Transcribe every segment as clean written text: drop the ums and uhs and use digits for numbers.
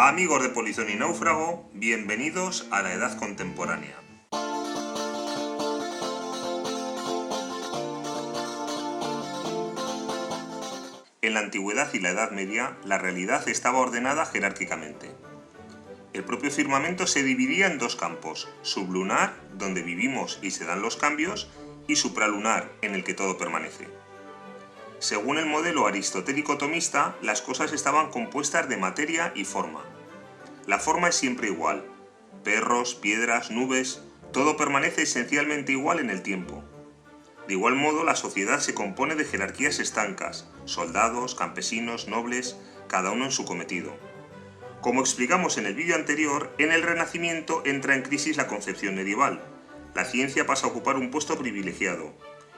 Amigos de Polizón y Náufrago, bienvenidos a la Edad Contemporánea. En la Antigüedad y la Edad Media, la realidad estaba ordenada jerárquicamente. El propio firmamento se dividía en dos campos: sublunar, donde vivimos y se dan los cambios, y supralunar, en el que todo permanece. Según el modelo aristotélico tomista, las cosas estaban compuestas de materia y forma. La forma es siempre igual. Perros, piedras, nubes, todo permanece esencialmente igual en el tiempo. De igual modo, la sociedad se compone de jerarquías estancas: soldados, campesinos, nobles, cada uno en su cometido. Como explicamos en el vídeo anterior, en el Renacimiento entra en crisis la concepción medieval. La ciencia pasa a ocupar un puesto privilegiado.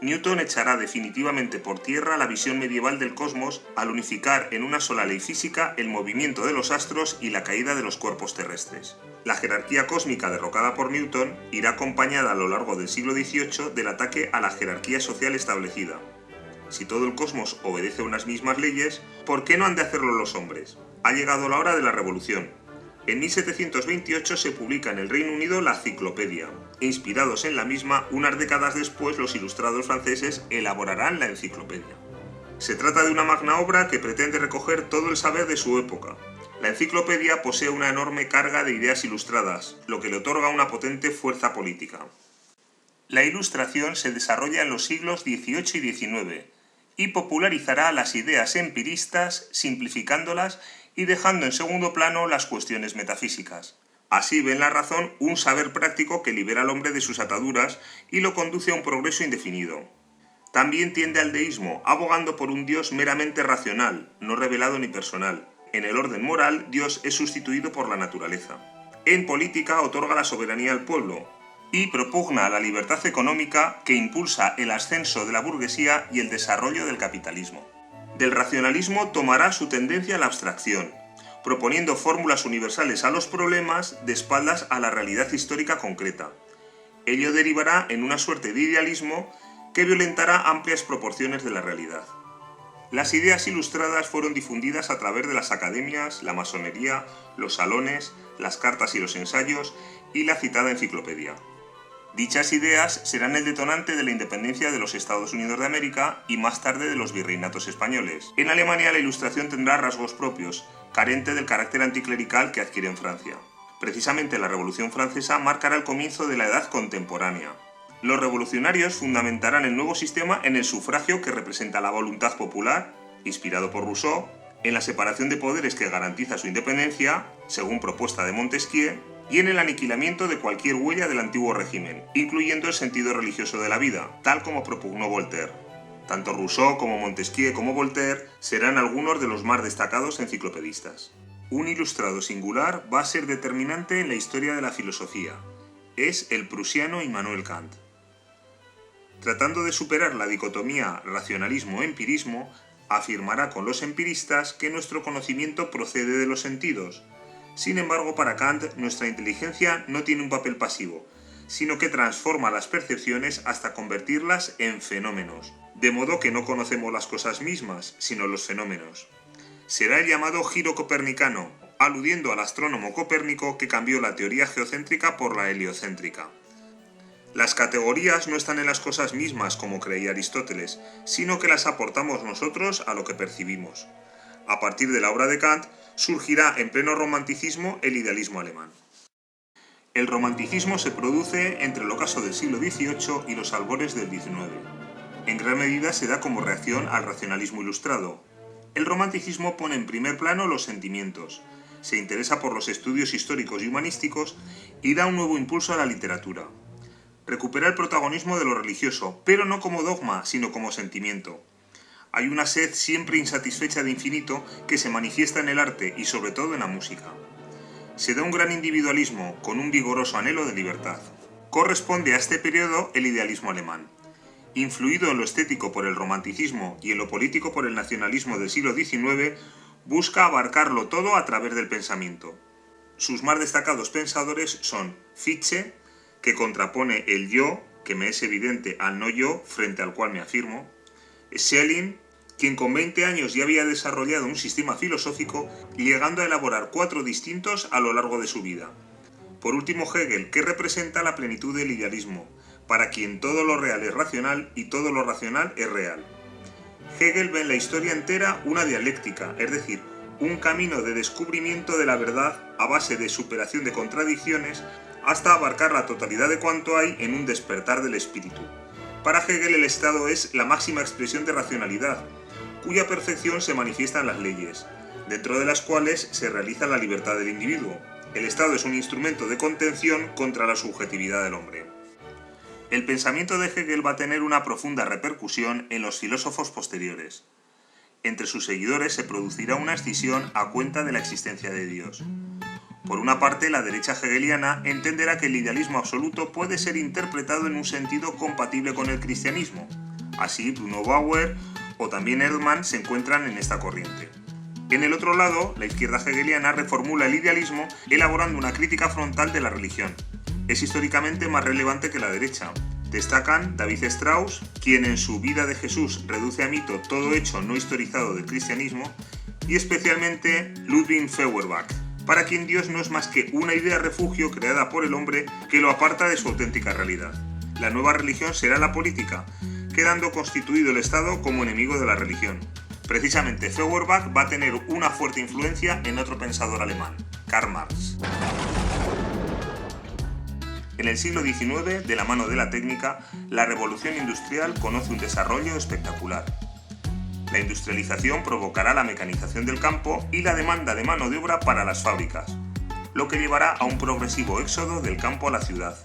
Newton echará definitivamente por tierra la visión medieval del cosmos al unificar en una sola ley física el movimiento de los astros y la caída de los cuerpos terrestres. La jerarquía cósmica derrocada por Newton irá acompañada a lo largo del siglo XVIII del ataque a la jerarquía social establecida. Si todo el cosmos obedece unas mismas leyes, ¿por qué no han de hacerlo los hombres? Ha llegado la hora de la revolución. En 1728 se publica en el Reino Unido la Enciclopedia. Inspirados en la misma, unas décadas después los ilustrados franceses elaborarán la Enciclopedia. Se trata de una magna obra que pretende recoger todo el saber de su época. La Enciclopedia posee una enorme carga de ideas ilustradas, lo que le otorga una potente fuerza política. La Ilustración se desarrolla en los siglos XVIII y XIX y popularizará las ideas empiristas, simplificándolas y dejando en segundo plano las cuestiones metafísicas. Así ven la razón un saber práctico que libera al hombre de sus ataduras y lo conduce a un progreso indefinido. También tiende al deísmo, abogando por un Dios meramente racional, no revelado ni personal. En el orden moral, Dios es sustituido por la naturaleza. En política, otorga la soberanía al pueblo y propugna la libertad económica que impulsa el ascenso de la burguesía y el desarrollo del capitalismo. Del racionalismo tomará su tendencia a la abstracción, proponiendo fórmulas universales a los problemas de espaldas a la realidad histórica concreta. Ello derivará en una suerte de idealismo que violentará amplias proporciones de la realidad. Las ideas ilustradas fueron difundidas a través de las academias, la masonería, los salones, las cartas y los ensayos y la citada enciclopedia. Dichas ideas serán el detonante de la independencia de los Estados Unidos de América y más tarde de los virreinatos españoles. En Alemania la Ilustración tendrá rasgos propios, carente del carácter anticlerical que adquiere en Francia. Precisamente la Revolución Francesa marcará el comienzo de la Edad Contemporánea. Los revolucionarios fundamentarán el nuevo sistema en el sufragio que representa la voluntad popular, inspirado por Rousseau, en la separación de poderes que garantiza su independencia, según propuesta de Montesquieu, y en el aniquilamiento de cualquier huella del antiguo régimen, incluyendo el sentido religioso de la vida, tal como propugnó Voltaire. Tanto Rousseau como Montesquieu como Voltaire serán algunos de los más destacados enciclopedistas. Un ilustrado singular va a ser determinante en la historia de la filosofía. Es el prusiano Immanuel Kant. Tratando de superar la dicotomía racionalismo-empirismo, afirmará con los empiristas que nuestro conocimiento procede de los sentidos. Sin embargo, para Kant, nuestra inteligencia no tiene un papel pasivo, sino que transforma las percepciones hasta convertirlas en fenómenos, de modo que no conocemos las cosas mismas, sino los fenómenos. Será el llamado giro copernicano, aludiendo al astrónomo Copérnico que cambió la teoría geocéntrica por la heliocéntrica. Las categorías no están en las cosas mismas, como creía Aristóteles, sino que las aportamos nosotros a lo que percibimos. A partir de la obra de Kant, surgirá en pleno romanticismo el idealismo alemán. El romanticismo se produce entre el ocaso del siglo XVIII y los albores del XIX. En gran medida se da como reacción al racionalismo ilustrado. El romanticismo pone en primer plano los sentimientos, se interesa por los estudios históricos y humanísticos y da un nuevo impulso a la literatura. Recupera el protagonismo de lo religioso, pero no como dogma, sino como sentimiento. Hay una sed siempre insatisfecha de infinito que se manifiesta en el arte y sobre todo en la música. Se da un gran individualismo con un vigoroso anhelo de libertad. Corresponde a este periodo el idealismo alemán. Influido en lo estético por el romanticismo y en lo político por el nacionalismo del siglo XIX, busca abarcarlo todo a través del pensamiento. Sus más destacados pensadores son Fichte, que contrapone el yo, que me es evidente, al no yo, frente al cual me afirmo; Schelling, quien con 20 años ya había desarrollado un sistema filosófico, llegando a elaborar 4 distintos a lo largo de su vida. Por último, Hegel, que representa la plenitud del idealismo, para quien todo lo real es racional y todo lo racional es real. Hegel ve en la historia entera una dialéctica, es decir, un camino de descubrimiento de la verdad a base de superación de contradicciones hasta abarcar la totalidad de cuanto hay en un despertar del espíritu. Para Hegel el Estado es la máxima expresión de racionalidad, cuya perfección se manifiesta en las leyes, dentro de las cuales se realiza la libertad del individuo. El Estado es un instrumento de contención contra la subjetividad del hombre. El pensamiento de Hegel va a tener una profunda repercusión en los filósofos posteriores. Entre sus seguidores se producirá una escisión a cuenta de la existencia de Dios. Por una parte, la derecha hegeliana entenderá que el idealismo absoluto puede ser interpretado en un sentido compatible con el cristianismo. Así, Bruno Bauer o también Erdmann se encuentran en esta corriente. En el otro lado, la izquierda hegeliana reformula el idealismo elaborando una crítica frontal de la religión. Es históricamente más relevante que la derecha. Destacan David Strauss, quien en su Vida de Jesús reduce a mito todo hecho no historizado del cristianismo, y especialmente Ludwig Feuerbach, para quien Dios no es más que una idea refugio creada por el hombre que lo aparta de su auténtica realidad. La nueva religión será la política, quedando constituido el Estado como enemigo de la religión. Precisamente Feuerbach va a tener una fuerte influencia en otro pensador alemán, Karl Marx. En el siglo XIX, de la mano de la técnica, la revolución industrial conoce un desarrollo espectacular. La industrialización provocará la mecanización del campo y la demanda de mano de obra para las fábricas, lo que llevará a un progresivo éxodo del campo a la ciudad.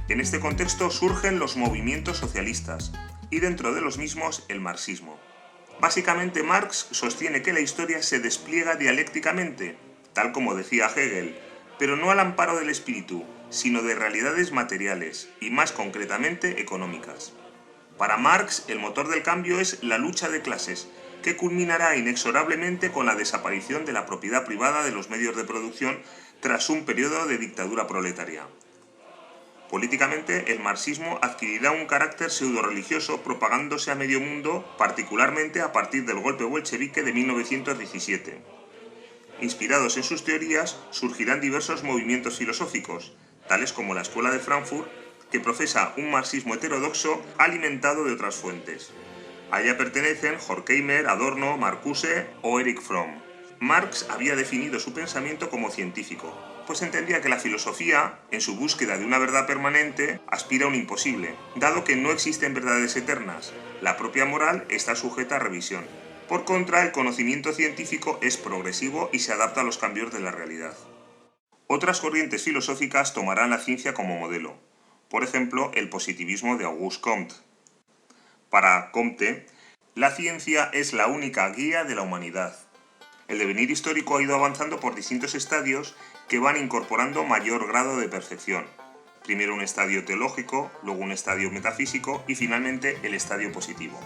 En este contexto surgen los movimientos socialistas, y dentro de los mismos el marxismo. Básicamente Marx sostiene que la historia se despliega dialécticamente, tal como decía Hegel, pero no al amparo del espíritu, sino de realidades materiales y más concretamente económicas. Para Marx, el motor del cambio es la lucha de clases, que culminará inexorablemente con la desaparición de la propiedad privada de los medios de producción tras un periodo de dictadura proletaria. Políticamente, el marxismo adquirirá un carácter pseudo-religioso propagándose a medio mundo, particularmente a partir del golpe bolchevique de 1917. Inspirados en sus teorías, surgirán diversos movimientos filosóficos, tales como la Escuela de Frankfurt, que profesa un marxismo heterodoxo alimentado de otras fuentes. A ella pertenecen Horkheimer, Adorno, Marcuse o Erich Fromm. Marx había definido su pensamiento como científico, pues entendía que la filosofía, en su búsqueda de una verdad permanente, aspira a un imposible, dado que no existen verdades eternas. La propia moral está sujeta a revisión. Por contra, el conocimiento científico es progresivo y se adapta a los cambios de la realidad. Otras corrientes filosóficas tomarán la ciencia como modelo. Por ejemplo, el positivismo de Auguste Comte. Para Comte, la ciencia es la única guía de la humanidad. El devenir histórico ha ido avanzando por distintos estadios que van incorporando mayor grado de perfección. Primero un estadio teológico, luego un estadio metafísico y finalmente el estadio positivo.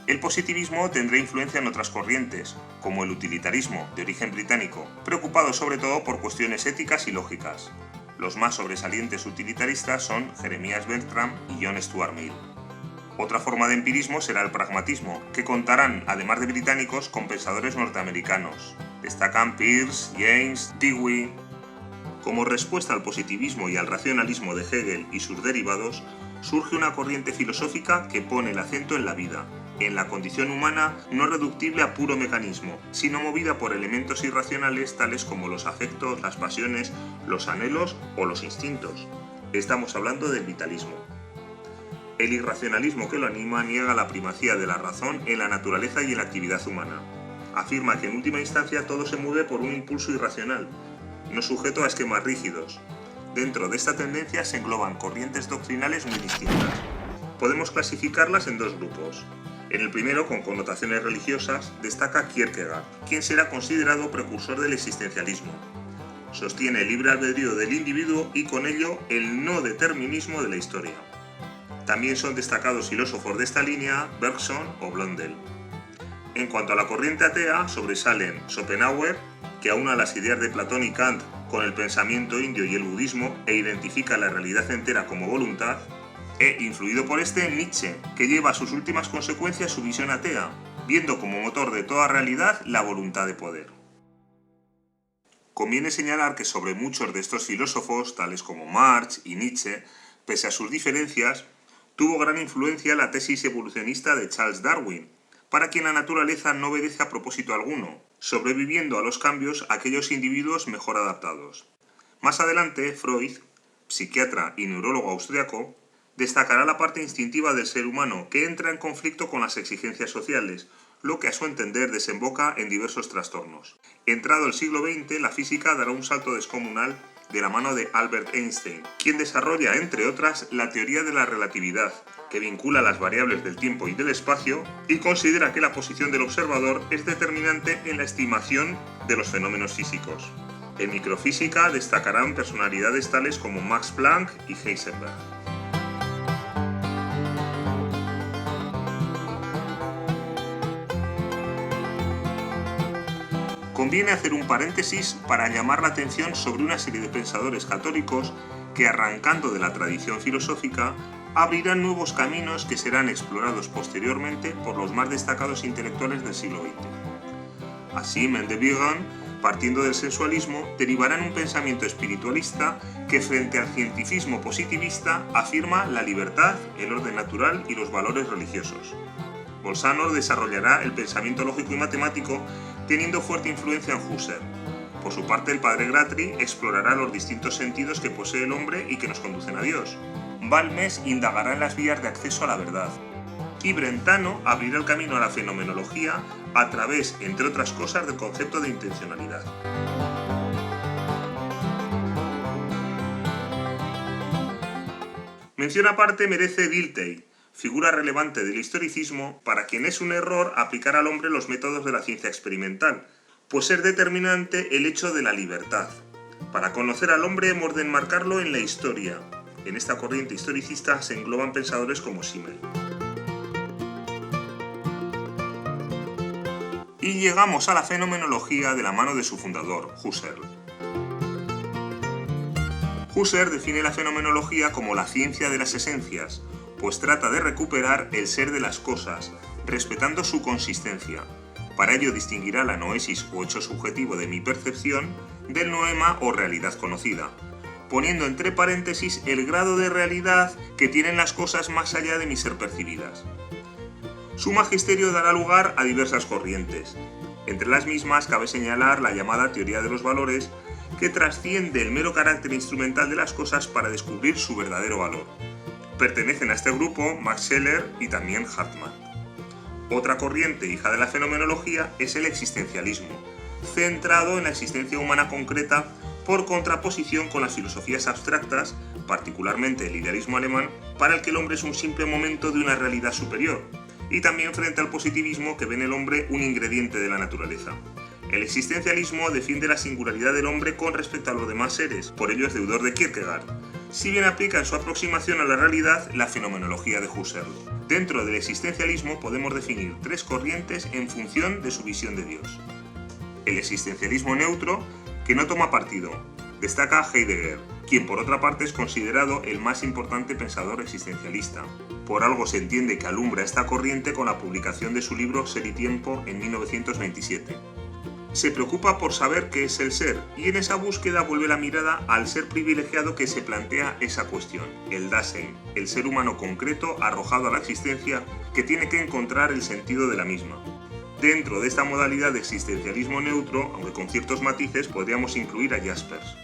El positivismo tendrá influencia en otras corrientes, como el utilitarismo, de origen británico, preocupado sobre todo por cuestiones éticas y lógicas. Los más sobresalientes utilitaristas son Jeremias Bertram y John Stuart Mill. Otra forma de empirismo será el pragmatismo, que contarán, además de británicos, con pensadores norteamericanos. Destacan Peirce, James, Dewey. Como respuesta al positivismo y al racionalismo de Hegel y sus derivados, surge una corriente filosófica que pone el acento en la vida, en la condición humana no reductible a puro mecanismo, sino movida por elementos irracionales tales como los afectos, las pasiones, los anhelos o los instintos. Estamos hablando del vitalismo. El irracionalismo que lo anima niega la primacía de la razón en la naturaleza y en la actividad humana. Afirma que en última instancia todo se mueve por un impulso irracional, no sujeto a esquemas rígidos. Dentro de esta tendencia se engloban corrientes doctrinales muy distintas. Podemos clasificarlas en dos grupos. En el primero, con connotaciones religiosas, destaca Kierkegaard, quien será considerado precursor del existencialismo. Sostiene el libre albedrío del individuo y con ello el no determinismo de la historia. También son destacados filósofos de esta línea Bergson o Blondel. En cuanto a la corriente atea, sobresalen Schopenhauer, que aúna las ideas de Platón y Kant con el pensamiento indio y el budismo e identifica la realidad entera como voluntad, e, influido por este, Nietzsche, que lleva a sus últimas consecuencias su visión atea, viendo como motor de toda realidad la voluntad de poder. Conviene señalar que sobre muchos de estos filósofos, tales como Marx y Nietzsche, pese a sus diferencias, tuvo gran influencia la tesis evolucionista de Charles Darwin, para quien la naturaleza no obedece a propósito alguno, sobreviviendo a los cambios aquellos individuos mejor adaptados. Más adelante, Freud, psiquiatra y neurólogo austriaco, destacará la parte instintiva del ser humano que entra en conflicto con las exigencias sociales, lo que a su entender desemboca en diversos trastornos. Entrado el siglo XX, la física dará un salto descomunal de la mano de Albert Einstein, quien desarrolla, entre otras, la teoría de la relatividad, que vincula las variables del tiempo y del espacio y considera que la posición del observador es determinante en la estimación de los fenómenos físicos. En microfísica destacarán personalidades tales como Max Planck y Heisenberg. Conviene hacer un paréntesis para llamar la atención sobre una serie de pensadores católicos que, arrancando de la tradición filosófica, abrirán nuevos caminos que serán explorados posteriormente por los más destacados intelectuales del siglo XX. Así, Mendelssohn, partiendo del sensualismo, derivará en un pensamiento espiritualista que, frente al cientifismo positivista, afirma la libertad, el orden natural y los valores religiosos. Bolzano desarrollará el pensamiento lógico y matemático, teniendo fuerte influencia en Husserl. Por su parte, el padre Gratry explorará los distintos sentidos que posee el hombre y que nos conducen a Dios. Balmes indagará en las vías de acceso a la verdad. Y Brentano abrirá el camino a la fenomenología a través, entre otras cosas, del concepto de intencionalidad. Mención aparte merece Dilthey, figura relevante del historicismo, para quien es un error aplicar al hombre los métodos de la ciencia experimental, pues es determinante el hecho de la libertad. Para conocer al hombre hemos de enmarcarlo en la historia. En esta corriente historicista se engloban pensadores como Simmel. Y llegamos a la fenomenología de la mano de su fundador, Husserl. Husserl define la fenomenología como la ciencia de las esencias, pues trata de recuperar el ser de las cosas, respetando su consistencia. Para ello distinguirá la noesis o hecho subjetivo de mi percepción del noema o realidad conocida, poniendo entre paréntesis el grado de realidad que tienen las cosas más allá de mi ser percibidas. Su magisterio dará lugar a diversas corrientes. Entre las mismas cabe señalar la llamada teoría de los valores, que trasciende el mero carácter instrumental de las cosas para descubrir su verdadero valor. Pertenecen a este grupo Max Scheler y también Hartmann. Otra corriente hija de la fenomenología es el existencialismo, centrado en la existencia humana concreta por contraposición con las filosofías abstractas, particularmente el idealismo alemán, para el que el hombre es un simple momento de una realidad superior, y también frente al positivismo que ve en el hombre un ingrediente de la naturaleza. El existencialismo defiende la singularidad del hombre con respecto a los demás seres, por ello es deudor de Kierkegaard, si bien aplica en su aproximación a la realidad la fenomenología de Husserl. Dentro del existencialismo podemos definir tres corrientes en función de su visión de Dios. El existencialismo neutro, que no toma partido, destaca a Heidegger, quien por otra parte es considerado el más importante pensador existencialista. Por algo se entiende que alumbra esta corriente con la publicación de su libro Ser y Tiempo en 1927. Se preocupa por saber qué es el ser, y en esa búsqueda vuelve la mirada al ser privilegiado que se plantea esa cuestión, el Dasein, el ser humano concreto arrojado a la existencia que tiene que encontrar el sentido de la misma. Dentro de esta modalidad de existencialismo neutro, aunque con ciertos matices, podríamos incluir a Jaspers.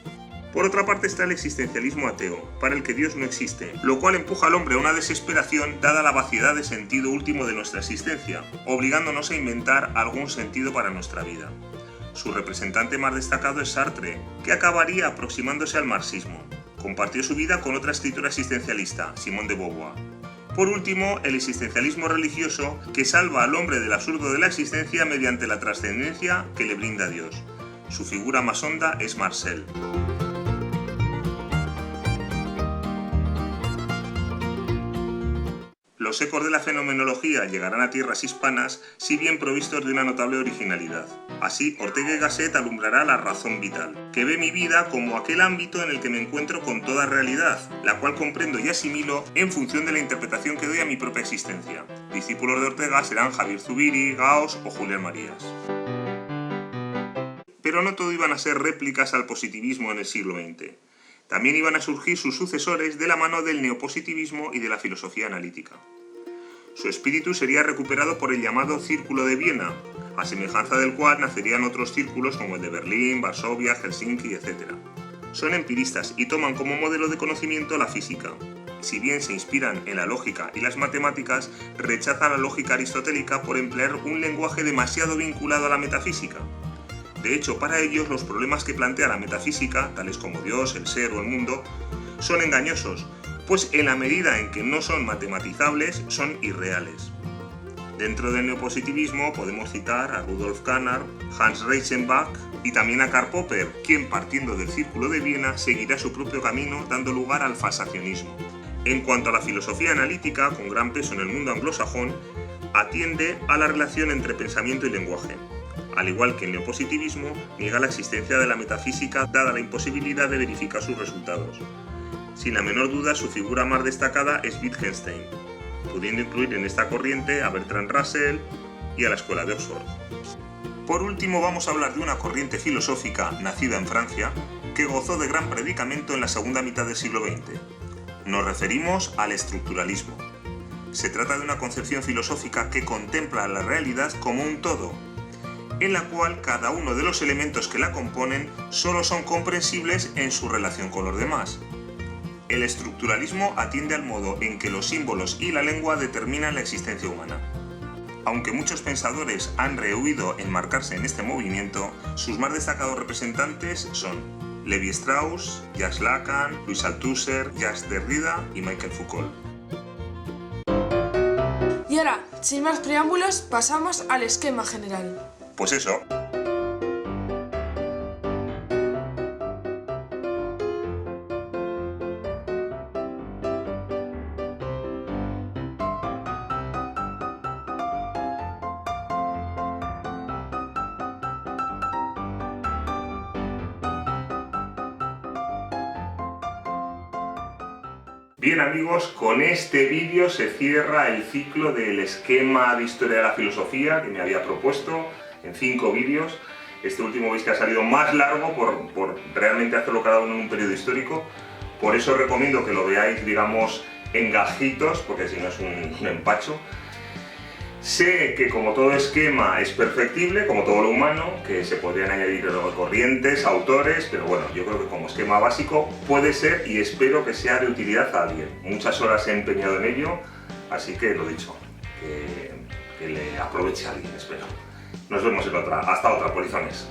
Por otra parte está el existencialismo ateo, para el que Dios no existe, lo cual empuja al hombre a una desesperación dada la vaciedad de sentido último de nuestra existencia, obligándonos a inventar algún sentido para nuestra vida. Su representante más destacado es Sartre, que acabaría aproximándose al marxismo. Compartió su vida con otra escritora existencialista, Simone de Beauvoir. Por último, el existencialismo religioso, que salva al hombre del absurdo de la existencia mediante la trascendencia que le brinda Dios. Su figura más honda es Marcel. Los los ecos de la fenomenología llegarán a tierras hispanas, si bien provistos de una notable originalidad. Así, Ortega y Gasset alumbrará la razón vital, que ve mi vida como aquel ámbito en el que me encuentro con toda realidad, la cual comprendo y asimilo en función de la interpretación que doy a mi propia existencia. Discípulos de Ortega serán Javier Zubiri, Gauss o Julián Marías. Pero no todo iban a ser réplicas al positivismo en el siglo XX. También iban a surgir sus sucesores de la mano del neopositivismo y de la filosofía analítica. Su espíritu sería recuperado por el llamado Círculo de Viena, a semejanza del cual nacerían otros círculos como el de Berlín, Varsovia, Helsinki, etc. Son empiristas y toman como modelo de conocimiento la física. Si bien se inspiran en la lógica y las matemáticas, rechazan la lógica aristotélica por emplear un lenguaje demasiado vinculado a la metafísica. De hecho, para ellos los problemas que plantea la metafísica, tales como Dios, el ser o el mundo, son engañosos, pues en la medida en que no son matematizables, son irreales. Dentro del neopositivismo podemos citar a Rudolf Carnap, Hans Reichenbach y también a Karl Popper, quien partiendo del Círculo de Viena seguirá su propio camino dando lugar al falsacionismo. En cuanto a la filosofía analítica, con gran peso en el mundo anglosajón, atiende a la relación entre pensamiento y lenguaje. Al igual que el neopositivismo, niega la existencia de la metafísica dada la imposibilidad de verificar sus resultados. Sin la menor duda, su figura más destacada es Wittgenstein, pudiendo incluir en esta corriente a Bertrand Russell y a la Escuela de Oxford. Por último, vamos a hablar de una corriente filosófica nacida en Francia que gozó de gran predicamento en la segunda mitad del siglo XX. Nos referimos al estructuralismo. Se trata de una concepción filosófica que contempla la realidad como un todo, en la cual cada uno de los elementos que la componen solo son comprensibles en su relación con los demás. El estructuralismo atiende al modo en que los símbolos y la lengua determinan la existencia humana. Aunque muchos pensadores han rehuido enmarcarse en este movimiento, sus más destacados representantes son Levi Strauss, Jacques Lacan, Louis Althusser, Jacques Derrida y Michel Foucault. Y ahora, sin más preámbulos, pasamos al esquema general. Pues eso. Bien amigos, con este vídeo se cierra el ciclo del esquema de historia de la filosofía que me había propuesto en 5 vídeos. Este último veis que ha salido más largo por realmente hacerlo cada uno en un periodo histórico. Por eso os recomiendo que lo veáis, digamos, en gajitos, porque si no es un empacho. Sé que como todo esquema es perfectible, como todo lo humano, que se podrían añadir corrientes, autores, pero bueno, yo creo que como esquema básico puede ser y espero que sea de utilidad a alguien. Muchas horas he empeñado en ello, así que lo dicho, que le aproveche a alguien, espero. Nos vemos en otra. Hasta otra, polizones.